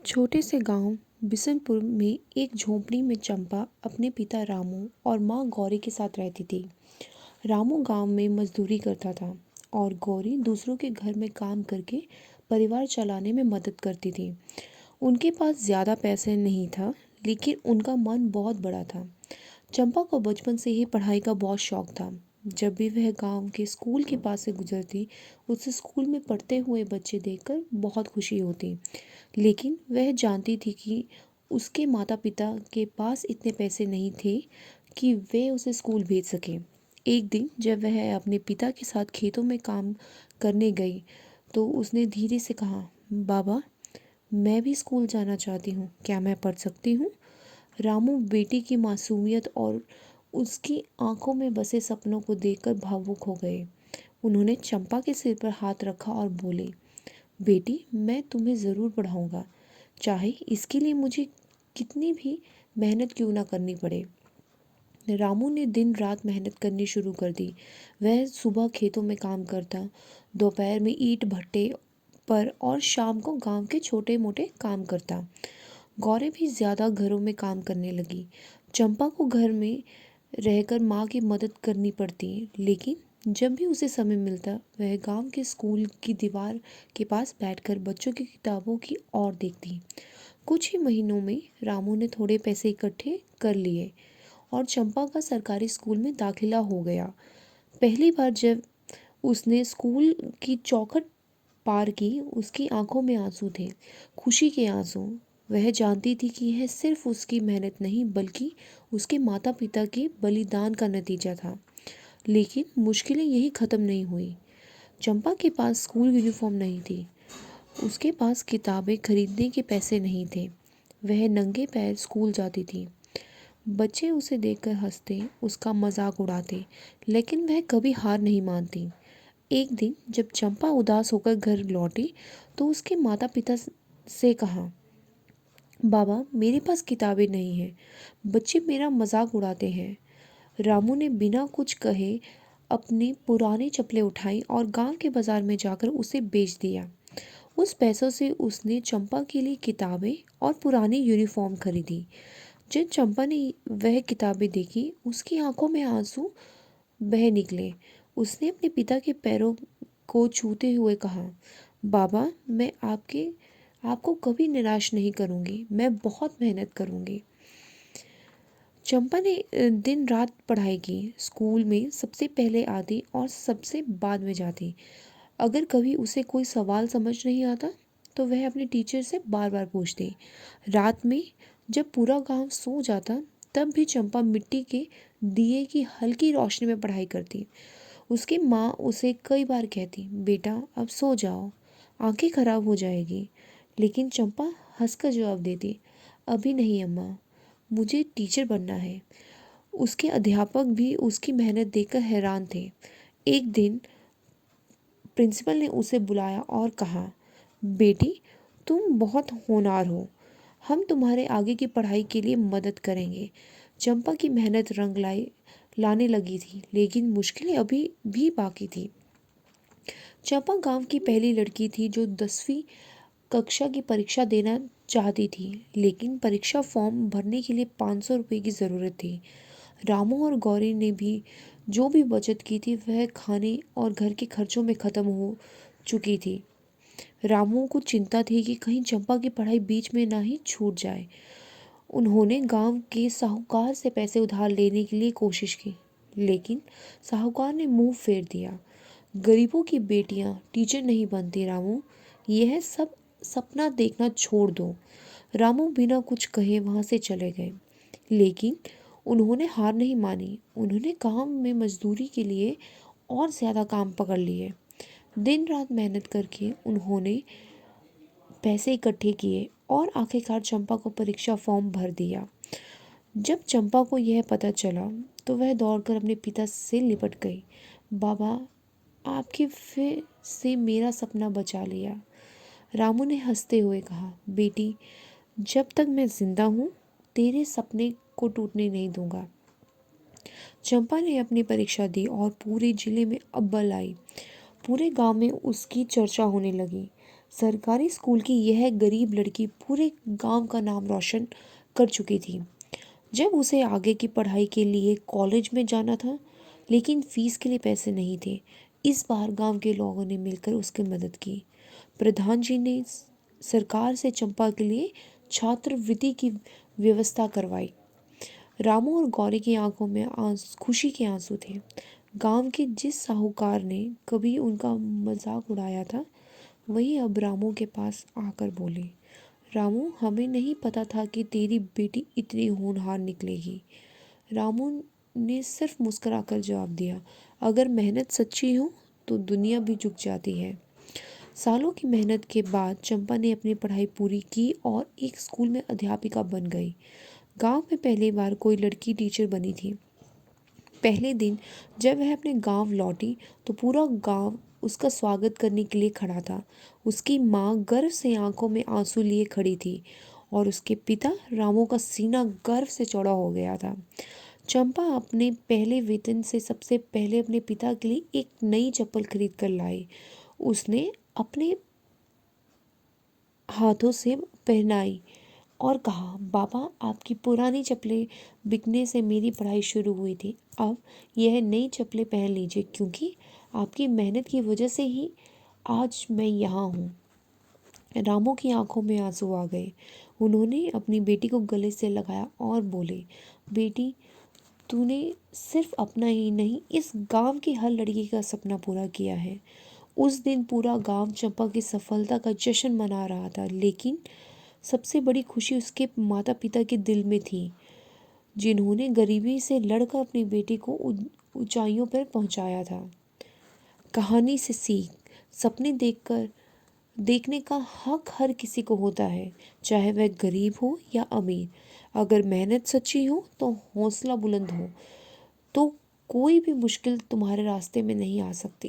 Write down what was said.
छोटे से गांव बिशनपुर में एक झोंपड़ी में चंपा अपने पिता रामू और माँ गौरी के साथ रहती थी। रामू गांव में मजदूरी करता था और गौरी दूसरों के घर में काम करके परिवार चलाने में मदद करती थी। उनके पास ज़्यादा पैसे नहीं था, लेकिन उनका मन बहुत बड़ा था। चंपा को बचपन से ही पढ़ाई का बहुत शौक था। जब भी वह गांव के स्कूल के पास से गुजरती, उसे स्कूल में पढ़ते हुए बच्चे देखकर बहुत खुशी होती। लेकिन वह जानती थी कि उसके माता पिता के पास इतने पैसे नहीं थे कि वे उसे स्कूल भेज सकें। एक दिन जब वह अपने पिता के साथ खेतों में काम करने गई, तो उसने धीरे से कहा, बाबा, मैं भी स्कूल जाना चाहती हूँ, क्या मैं पढ़ सकती हूँ? रामू बेटी की मासूमियत और उसकी आंखों में बसे सपनों को देखकर भावुक हो गए। उन्होंने चंपा के सिर पर हाथ रखा और बोले, बेटी, मैं तुम्हें ज़रूर पढ़ाऊँगा, चाहे इसके लिए मुझे कितनी भी मेहनत क्यों ना करनी पड़े। रामू ने दिन रात मेहनत करनी शुरू कर दी। वह सुबह खेतों में काम करता, दोपहर में ईंट भट्टे पर और शाम को गांव के छोटे मोटे काम करता। गौरी भी ज़्यादा घरों में काम करने लगी। चंपा को घर में रहकर माँ की मदद करनी पड़ती, लेकिन जब भी उसे समय मिलता, वह गांव के स्कूल की दीवार के पास बैठकर बच्चों की किताबों की ओर देखती। कुछ ही महीनों में रामू ने थोड़े पैसे इकट्ठे कर लिए और चंपा का सरकारी स्कूल में दाखिला हो गया। पहली बार जब उसने स्कूल की चौखट पार की, उसकी आंखों में आंसू थे, खुशी के आंसू। वह जानती थी कि यह सिर्फ उसकी मेहनत नहीं, बल्कि उसके माता पिता के बलिदान का नतीजा था। लेकिन मुश्किलें यही ख़त्म नहीं हुई। चंपा के पास स्कूल यूनिफॉर्म नहीं थी, उसके पास किताबें खरीदने के पैसे नहीं थे। वह नंगे पैर स्कूल जाती थी। बच्चे उसे देखकर हंसते, उसका मजाक उड़ाते, लेकिन वह कभी हार नहीं मानती। एक दिन जब चंपा उदास होकर घर लौटी, तो उसके माता पिता से कहा, बाबा, मेरे पास किताबें नहीं हैं, बच्चे मेरा मजाक उड़ाते हैं। रामू ने बिना कुछ कहे अपनी पुरानी चप्पलें उठाई और गांव के बाजार में जाकर उसे बेच दिया। उस पैसों से उसने चंपा के लिए किताबें और पुरानी यूनिफॉर्म खरीदी। जब चंपा ने वह किताबें देखी, उसकी आंखों में आंसू बह निकले। उसने अपने पिता के पैरों को छूते हुए कहा, बाबा, मैं आपको कभी निराश नहीं करूंगी, मैं बहुत मेहनत करूंगी। चंपा ने दिन रात पढ़ाई की, स्कूल में सबसे पहले आती और सबसे बाद में जाती। अगर कभी उसे कोई सवाल समझ नहीं आता, तो वह अपने टीचर से बार बार पूछती। रात में जब पूरा गांव सो जाता, तब भी चंपा मिट्टी के दिए की हल्की रोशनी में पढ़ाई करती। उसकी माँ उसे कई बार कहती, बेटा, अब सो जाओ, आंखें खराब हो जाएगी। लेकिन चंपा हंसकर जवाब देती, अभी नहीं अम्मा, मुझे टीचर बनना है। उसके अध्यापक भी उसकी मेहनत देखकर हैरान थे। एक दिन प्रिंसिपल ने उसे बुलाया और कहा, बेटी, तुम बहुत होनहार हो, हम तुम्हारे आगे की पढ़ाई के लिए मदद करेंगे। चंपा की मेहनत रंग लाने लगी थी, लेकिन मुश्किलें अभी भी बाकी थी। चंपा गांव की पहली लड़की थी जो 10वीं कक्षा की परीक्षा देना चाहती थी, लेकिन परीक्षा फॉर्म भरने के लिए 500 रुपये की ज़रूरत थी। रामू और गौरी ने भी जो भी बचत की थी, वह खाने और घर के खर्चों में ख़त्म हो चुकी थी। रामू को चिंता थी कि कहीं चंपा की पढ़ाई बीच में ना ही छूट जाए। उन्होंने गांव के साहूकार से पैसे उधार लेने के लिए कोशिश की, लेकिन साहूकार ने मुंह फेर दिया। गरीबों की बेटियां टीचर नहीं बनती रामू, यह सब सपना देखना छोड़ दो। रामू बिना कुछ कहे वहां से चले गए, लेकिन उन्होंने हार नहीं मानी। उन्होंने गांव में मजदूरी के लिए और ज़्यादा काम पकड़ लिए। दिन रात मेहनत करके उन्होंने पैसे इकट्ठे किए और आखिरकार चंपा को परीक्षा फॉर्म भर दिया। जब चंपा को यह पता चला, तो वह दौड़कर अपने पिता से लिपट गई। बाबा, आपके फिर से मेरा सपना बचा लिया। रामू ने हंसते हुए कहा, बेटी, जब तक मैं जिंदा हूँ, तेरे सपने को टूटने नहीं दूंगा। चंपा ने अपनी परीक्षा दी और पूरे जिले में अव्वल आई। पूरे गांव में उसकी चर्चा होने लगी। सरकारी स्कूल की यह गरीब लड़की पूरे गांव का नाम रोशन कर चुकी थी। जब उसे आगे की पढ़ाई के लिए कॉलेज में जाना था, लेकिन फीस के लिए पैसे नहीं थे, इस बार गांव के लोगों ने मिलकर उसकी मदद की। प्रधान जी ने सरकार से चंपा के लिए छात्रवृत्ति की व्यवस्था करवाई। रामू और गौरी की आंखों में खुशी के आंसू थे। गांव के जिस साहूकार ने कभी उनका मजाक उड़ाया था, वही अब रामू के पास आकर बोले, रामू, हमें नहीं पता था कि तेरी बेटी इतनी होनहार निकलेगी। रामू ने सिर्फ मुस्कुराकर जवाब दिया, अगर मेहनत सच्ची हो तो दुनिया भी झुक जाती है। सालों की मेहनत के बाद चंपा ने अपनी पढ़ाई पूरी की और एक स्कूल में अध्यापिका बन गई। गांव में पहली बार कोई लड़की टीचर बनी थी। पहले दिन जब वह अपने गांव लौटी तो पूरा गांव उसका स्वागत करने के लिए खड़ा था। उसकी माँ गर्व से आंखों में आंसू लिए खड़ी थी और उसके पिता रामू का सीना गर्व से चौड़ा हो गया था। चंपा अपने पहले वेतन से सबसे पहले अपने पिता के लिए एक नई चप्पल खरीद कर लाई। उसने अपने हाथों से पहनाई और कहा, पापा, आपकी पुरानी चप्पलें बिकने से मेरी पढ़ाई शुरू हुई थी। अब यह नई चप्पलें पहन लीजिए, क्योंकि आपकी मेहनत की वजह से ही आज मैं यहाँ हूँ। रामू की आंखों में आंसू आ गए। उन्होंने अपनी बेटी को गले से लगाया और बोले, बेटी, तूने सिर्फ अपना ही नहीं, इस गांव की हर लड़की का सपना पूरा किया है। उस दिन पूरा गांव चंपा की सफलता का जश्न मना रहा था, लेकिन सबसे बड़ी खुशी उसके माता पिता के दिल में थी, जिन्होंने गरीबी से लड़कर अपनी बेटी को ऊंचाइयों पर पहुंचाया था। कहानी से सीख, सपने देखने का हक हर किसी को होता है, चाहे वह गरीब हो या अमीर। अगर मेहनत सच्ची हो तो हौसला बुलंद हो, तो कोई भी मुश्किल तुम्हारे रास्ते में नहीं आ सकती।